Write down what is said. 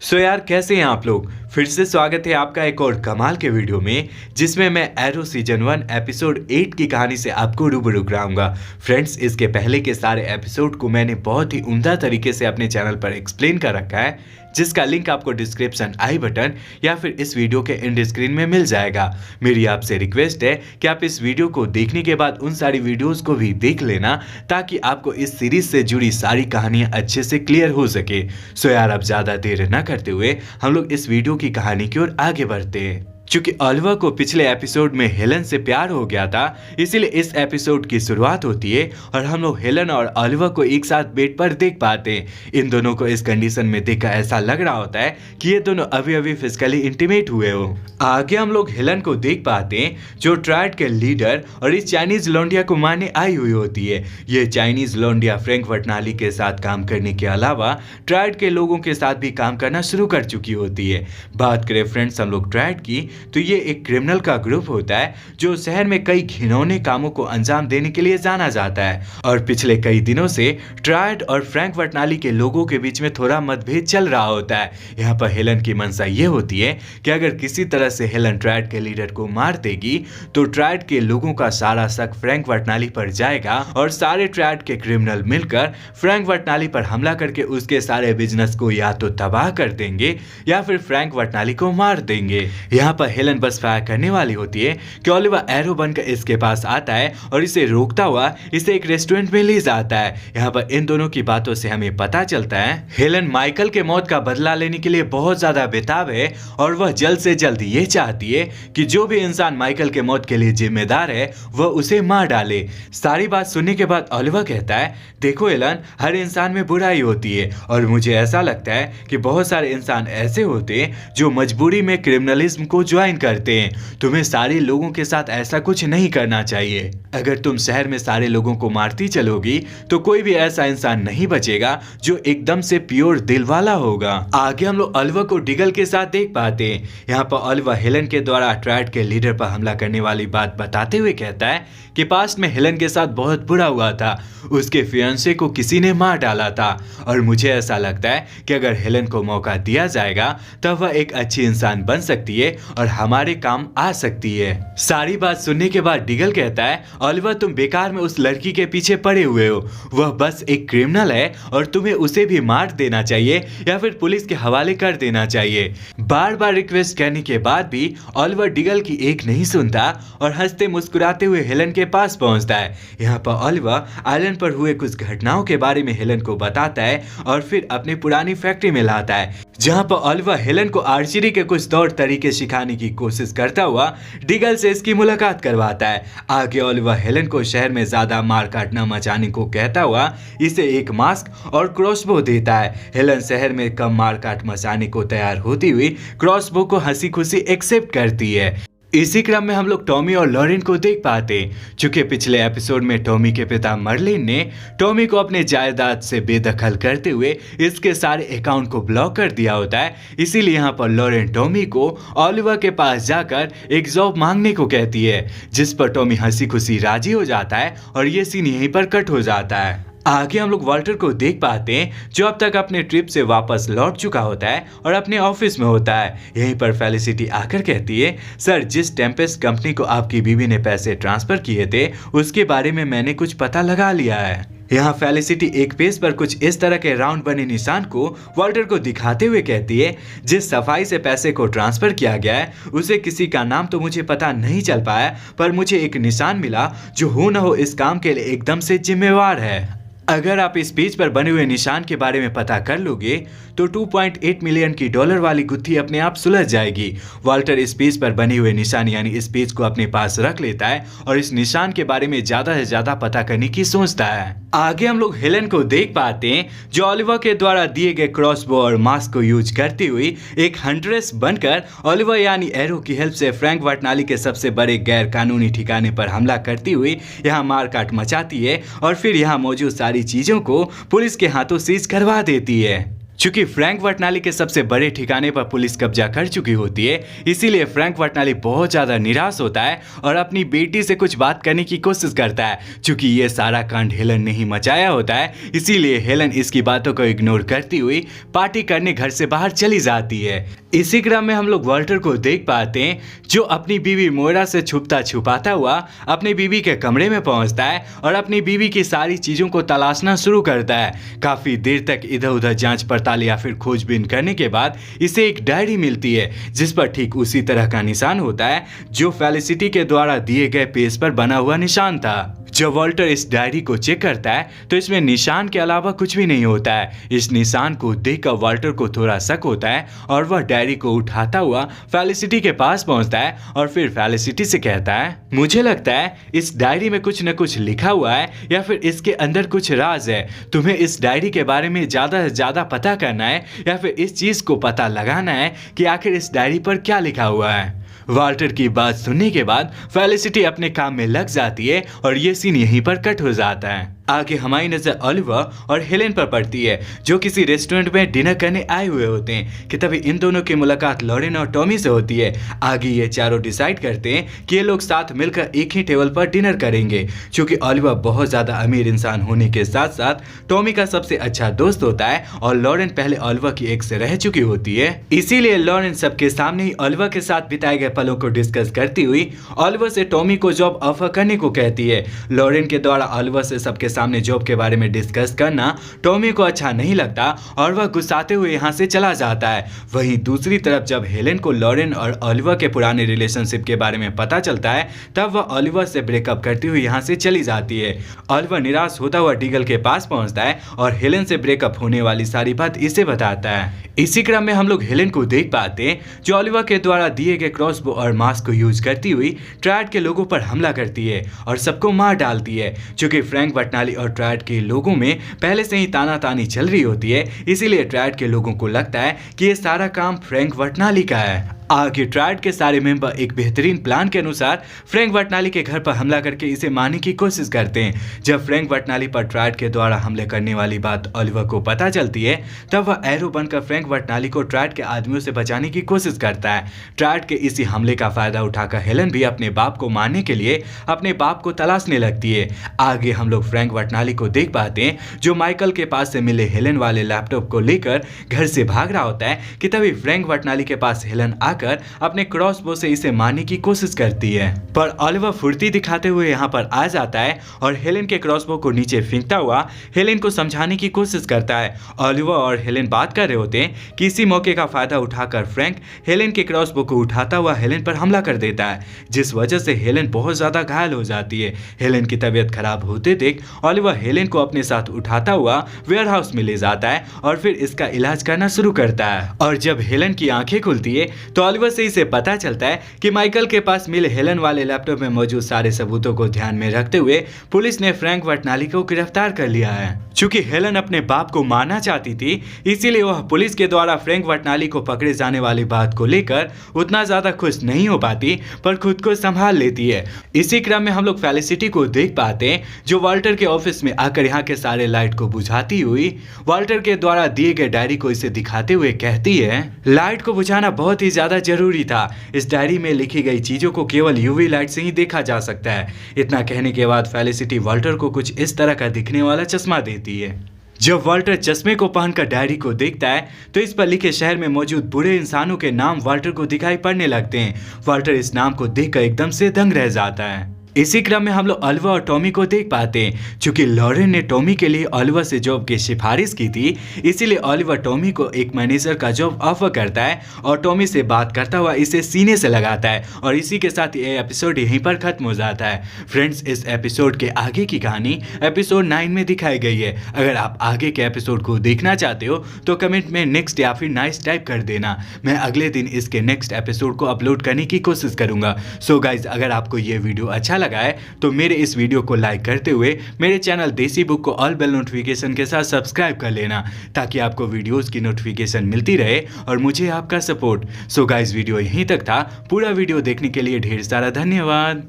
सो यार कैसे हैं आप लोग। फिर से स्वागत है आपका एक और कमाल के वीडियो में, जिसमें मैं एरो सीजन 1 एपिसोड 8 की कहानी से आपको रूबरू कराऊंगा। फ्रेंड्स, इसके पहले के सारे एपिसोड को मैंने बहुत ही उम्दा तरीके से अपने चैनल पर एक्सप्लेन कर रखा है, जिसका लिंक आपको डिस्क्रिप्शन आई बटन या फिर इस वीडियो के एंड स्क्रीन में मिल जाएगा। मेरी आपसे रिक्वेस्ट है कि आप इस वीडियो को देखने के बाद उन सारी वीडियोस को भी देख लेना, ताकि आपको इस सीरीज से जुड़ी सारी कहानियां अच्छे से क्लियर हो सके। सो यार अब ज्यादा देर न करते हुए हम लोग इस वीडियो की कहानी की ओर आगे बढ़ते हैं। चूंकि ओलिवर को पिछले एपिसोड में हेलन से प्यार हो गया था, इसीलिए इस एपिसोड की शुरुआत होती है और हम लोग हेलन और ओलिवर को एक साथ बेड पर देख पाते हैं। इन दोनों को इस कंडीशन में देखकर ऐसा लग रहा होता है कि ये दोनों अभी अभी फिजिकली इंटीमेट हुए हो। आगे हम लोग हेलन को देख पाते हैं, जो ट्रायड के लीडर और इस चाइनीज लौंडिया को मारने आई हुई होती है। ये चाइनीज लौंडिया फ्रैंक वटनाली के साथ काम करने के अलावा ट्रायड के लोगों के साथ भी काम करना शुरू कर चुकी होती है। बात करें फ्रेंड्स हम लोग ट्रायड की, तो ये एक क्रिमिनल का ग्रुप होता है जो शहर में कई घिनौने कामों को अंजाम देने के लिए जाना जाता है। और पिछले कई दिनों से ट्रायड और फ्रैंक वटनाली के लोगों के बीच में थोड़ा मतभेद चल रहा होता है। यहाँ पर हेलन की मंशा ये होती है कि अगर किसी तरह से हेलन ट्रायड के लीडर को मार देगी तो ट्रायड के लोगों का सारा शक फ्रैंक वटनाली पर जाएगा और सारे ट्रायड के क्रिमिनल मिलकर फ्रैंक वटनाली पर हमला करके उसके सारे बिजनेस को या तो तबाह कर देंगे या फिर फ्रैंक वटनाली को मार देंगे। यहाँ पर हेलन बस फायर करने वाली होती है कि ओलिवर एरो बनकर इसके पास आता है और इसे रोकता हुआ इसे एक रेस्टोरेंट में ले जाता है। यहाँ पर इन दोनों की बातों से हमें पता चलता है हेलन माइकल के मौत का बदला लेने के लिए बहुत ज्यादा बेताब है और वह जल्द से जल्द ये चाहती है कि जो भी इंसान माइकल के मौत के लिए जिम्मेदार है वह उसे मार डाले। सारी बात सुनने के बाद ओलिवर कहता है, देखो हेलन, हर इंसान में बुराई होती है और मुझे ऐसा लगता है कि बहुत सारे इंसान ऐसे होते हैं जो मजबूरी में क्रिमिनलिज्म को ज्वाइन करते हैं। तुम्हें सारे लोगों के साथ ऐसा कुछ नहीं करना चाहिए। अगर तुम शहर में सारे लोगों को मारती चलोगी तो कोई भी ऐसा इंसान नहीं बचेगा जो एकदम से प्योर दिल वाला होगा। आगे हम लोग ओलिवर को डिगल के साथ देख पाते हैं। यहाँ पर ओलिवर हेलन के द्वारा ट्रायड के लीडर पर हमला करने वाली बात बताते हुए कहता है कि पास्ट में हेलन के साथ बहुत बुरा हुआ था, उसके फियांसे को किसी ने मार डाला था और मुझे ऐसा लगता है कि अगर हेलन को मौका दिया जाएगा तब वह एक अच्छी इंसान बन सकती है और हमारे काम आ सकती है। सारी बात सुनने के बाद डिगल कहता है, ओलिवर तुम बेकार में उस लड़की के पीछे पड़े हुए हो, वह बस एक क्रिमिनल है और तुम्हें उसे भी मार देना चाहिए या फिर पुलिस के हवाले कर देना चाहिए। बार बार रिक्वेस्ट करने के बाद भी ओलिवर डिगल की एक नहीं सुनता और हंसते मुस्कुराते हुए हेलन के पास पहुंचता है। यहाँ पर ओलिवर आइलैंड पर हुए कुछ घटनाओं के बारे में हेलन को बताता है और फिर अपनी पुरानी फैक्ट्री में लाता है, जहाँ पर ओलिवर हेलन को आर्चरी के कुछ तौर तरीके सिखाने की कोशिश करता हुआ डिगल से इसकी मुलाकात करवाता है। आगे ओलिवर हेलन को शहर में ज्यादा मार काट न मचाने को कहता हुआ इसे एक मास्क और क्रॉसबो देता है। हेलन शहर में कम मार काट मचाने को तैयार होती हुई क्रॉसबो को हंसी खुशी एक्सेप्ट करती है। इसी क्रम में हम लोग टॉमी और लॉरेन को देख पाते। चूंकि पिछले एपिसोड में टॉमी के पिता मर्लिन ने टॉमी को अपने जायदाद से बेदखल करते हुए इसके सारे अकाउंट को ब्लॉक कर दिया होता है, इसीलिए यहाँ पर लॉरेन टॉमी को ओलिवर के पास जाकर एक जॉब मांगने को कहती है, जिस पर टॉमी हंसी खुशी राजी हो जाता है और ये सीन यहीं पर कट हो जाता है। आगे हम लोग वाल्टर को देख पाते हैं, जो अब तक अपने ट्रिप से वापस लौट चुका होता है और अपने ऑफिस में होता है। यहीं पर फेलिसिटी आकर कहती है, सर, जिस टेम्पेस्ट कंपनी को आपकी बीवी ने पैसे ट्रांसफर किए थे उसके बारे में मैंने कुछ पता लगा लिया है। यहाँ फेलिसिटी एक पेज पर कुछ इस तरह के राउंड बने निशान को वाल्टर को दिखाते हुए कहती है, जिस सफाई से पैसे को ट्रांसफर किया गया है उसे किसी का नाम तो मुझे पता नहीं चल पाया, पर मुझे एक निशान मिला जो हो न हो इस काम के लिए एकदम से जिम्मेवार है। अगर आप इस पेज पर बने हुए निशान के बारे में पता कर लोगे तो 2.8 मिलियन की डॉलर वाली गुत्थी अपने आप सुलझ जाएगी। वाल्टर इस पेज पर बने हुए निशान यानी इस पेज को अपने पास रख लेता है और इस निशान के बारे में ज्यादा से ज्यादा पता करने की सोचता है। आगे हम लोग हेलन को देख पाते हैं, जो ओलिवर के द्वारा दिए गए क्रॉसबो और मास्क को यूज करती हुई एक हंट्रेस बनकर ओलिवर यानी एरो की हेल्प से फ्रैंक वटनाली के सबसे बड़े गैर कानूनी ठिकाने पर हमला करती हुई यहाँ मारकाट मचाती है और फिर यहाँ मौजूद सारी चीजों को पुलिस के हाथों सीज करवा देती है। चूंकि फ्रैंक वटनाली के सबसे बड़े ठिकाने पर पुलिस कब्जा कर चुकी होती है, इसीलिए फ्रैंक वटनाली बहुत ज्यादा निराश होता है और अपनी बेटी से कुछ बात करने की कोशिश करता है। चूंकि ये सारा कांड हेलन ने ही मचाया होता है, इसीलिए हेलन इसकी बातों को इग्नोर करती हुई पार्टी करने घर से बाहर चली जाती है। इसी क्रम में हम लोग वॉल्टर को देख पाते हैं, जो अपनी बीवी मोइरा से छुपता छुपाता हुआ अपनी बीवी के कमरे में पहुंचता है और अपनी बीवी की सारी चीजों को तलाशना शुरू करता है। काफी देर तक इधर उधर जांच पड़ताल या फिर खोजबीन करने के बाद इसे एक डायरी मिलती है, जिस पर ठीक उसी तरह का निशान होता है जो फेलिसिटी के द्वारा दिए गए पेज पर बना हुआ निशान था। जब वॉल्टर इस डायरी को चेक करता है तो इसमें निशान के अलावा कुछ भी नहीं होता है। इस निशान को देखकर वॉल्टर को थोड़ा शक होता है और वह डायरी को उठाता हुआ फेलिसिटी के पास पहुंचता है और फिर फेलिसिटी से कहता है, मुझे लगता है इस डायरी में कुछ न कुछ लिखा हुआ है या फिर इसके अंदर कुछ राज है। तुम्हें इस डायरी के बारे में ज्यादा से ज्यादा पता करना है या फिर इस चीज को पता लगाना है कि आखिर इस डायरी पर क्या लिखा हुआ है। वॉल्टर की बात सुनने के बाद फेलिसिटी अपने काम में लग जाती है और ये सीन यहीं पर कट हो जाता है। आगे हमारी नजर ओलिवर और हेलेन पर पड़ती है, जो किसी रेस्टोरेंट में डिनर करने आए हुए होते हैं कि तभी इन दोनों की मुलाकात लॉरेन और टॉमी से होती है। आगे ये चारों डिसाइड करते हैं कि ये लोग साथ मिलकर एक ही टेबल पर डिनर करेंगे। क्योंकि ओलिवर बहुत ज्यादा अमीर इंसान होने के साथ साथ टॉमी का सबसे अच्छा दोस्त होता है और लॉरेन पहले ओलिवर की एक्स से रह चुकी होती है, इसीलिए लॉरेन सबके सामने ही ओलिवर के साथ बिताए गए पलों को डिस्कस करती हुई ओलिवर से टॉमी को जॉब ऑफर करने को कहती है। लॉरेन के द्वारा ओलिवर से सबके सामने जॉब के बारे में डिस्कस करना टॉमी को अच्छा नहीं लगता और वह गुस्साते हुए यहाँ से चला जाता है। वहीं दूसरी तरफ जब हेलेन को लॉरेन और ओलिवर के पुराने रिलेशनशिप के बारे में पता चलता है, तब वह ओलिवर से ब्रेकअप करती हुई यहाँ से चली जाती है। ओलिवर निराश होता हुआ डीगल के पास पहुंचता है और हेलेन से ब्रेकअप होने वाली सारी बात इसे बताता है। इसी क्रम में हम लोग हेलेन को देख पाते हैं, जो ओलिवर के द्वारा दिए गए क्रॉसबो और मास्क को यूज करती हुई ट्रायड के लोगों पर हमला करती है और सबको मार डालती है। चूंकि फ्रैंक वटनाली और ट्रायड के लोगों में पहले से ही तानातानी चल रही होती है, इसीलिए ट्रायड के लोगों को लगता है कि ये सारा काम फ्रैंक वटनाली का है। आगे ट्रायड के सारे मेंबर एक बेहतरीन प्लान के अनुसार फ्रैंक वटनाली के घर पर हमला करके इसे मारने की कोशिश करते हैं। जब फ्रैंक वटनाली पर ट्रायड के द्वारा हमले करने वाली बात ओलिवर को पता चलती है, तब वह एरो बनकर फ्रैंक वटनाली को ट्रायड के आदमियों से बचाने की कोशिश करता है। ट्रायड के इसी हमले का फायदा उठाकर हेलेन भी अपने बाप को मारने के लिए अपने बाप को तलाशने लगती है। आगे हम लोग फ्रैंक वटनाली को देख पाते हैं, जो माइकल के पास से मिले हेलेन वाले लैपटॉप को लेकर घर से भाग रहा होता है कि तभी फ्रैंक वटनाली के पास हेलेन कर अपने क्रॉसबो से इसे मारने की कोशिश करती है, पर ओलिवर फुर्ती दिखाते हुए यहाँ पर आ जाता है और हेलेन के क्रॉसबो को नीचे फेंकता हुआ हेलेन को समझाने की कोशिश करता है। ओलिवर और हेलेन बात कर रहे होते हैं कि इसी मौके का फायदा उठाकर फ्रैंक हेलेन के क्रॉसबो को उठाता हुआ हेलेन पर हमला कर देता है, जिस वजह से हेलेन बहुत ज्यादा घायल हो जाती है। हेलेन की तबीयत खराब होते देख ओलिवर हेलेन को अपने साथ उठाता हुआ वेयरहाउस में ले जाता है और फिर इसका इलाज करना शुरू करता है। और जब हेलेन की आंखें खुलती है तो ओलिवर से इसे पता चलता है कि माइकल के पास मिले हेलेन वाले लैपटॉप में मौजूद सारे सबूतों को ध्यान में रखते हुए पुलिस ने फ्रैंक वटनाली को गिरफ्तार कर लिया है। चूंकि हेलेन अपने बाप को मारना चाहती थी, इसीलिए वह पुलिस के द्वारा फ्रैंक वटनाली को पकड़े जाने वाली बात को लेकर उतना ज्यादा खुश नहीं हो पाती, पर खुद को संभाल लेती है। इसी क्रम में हम लोग फेलिसिटी को देख पाते हैं, जो वॉल्टर के ऑफिस में आकर यहाँ के सारे लाइट को बुझाती हुई वॉल्टर के द्वारा दिए गए डायरी को इसे दिखाते हुए कहती है, लाइट को बुझाना बहुत ही ज्यादा जरूरी था। इस डायरी में लिखी गई चीजों को केवल यूवी लाइट से ही देखा जा सकता है। इतना कहने के बाद फेलिसिटी वॉल्टर को कुछ इस तरह का दिखने वाला चश्मा देती है। जब वॉल्टर चश्मे को पहनकर डायरी को देखता है तो इस पर लिखे शहर में मौजूद बुरे इंसानों के नाम वॉल्टर को दिखाई पड़ने लगते हैं। वॉल्टर इस नाम को देखकर एकदम से दंग रह जाता है। इसी क्रम में हम लोग ओलिवर और टॉमी को देख पाते हैं। चूंकि लॉरेन ने टॉमी के लिए ओलिवर से जॉब की सिफारिश की थी, इसीलिए ओलिवर टॉमी को एक मैनेजर का जॉब ऑफर करता है और टॉमी से बात करता हुआ इसे सीने से लगाता है। और इसी के साथ ये एपिसोड यहीं पर खत्म हो जाता है। फ्रेंड्स, इस एपिसोड के आगे की कहानी एपिसोड 9 में दिखाई गई है। अगर आप आगे के एपिसोड को देखना चाहते हो तो कमेंट में नेक्स्ट या फिर नाइस टाइप कर देना। मैं अगले दिन इसके नेक्स्ट एपिसोड को अपलोड करने की कोशिश करूंगा। सो गाइज, अगर आपको ये वीडियो अच्छा लगा है तो मेरे इस वीडियो को लाइक करते हुए मेरे चैनल देसी बुक को ऑल बेल नोटिफिकेशन के साथ सब्सक्राइब कर लेना, ताकि आपको वीडियोस की नोटिफिकेशन मिलती रहे और मुझे आपका सपोर्ट। सो गाइस, वीडियो यहीं तक था। पूरा वीडियो देखने के लिए ढेर सारा धन्यवाद।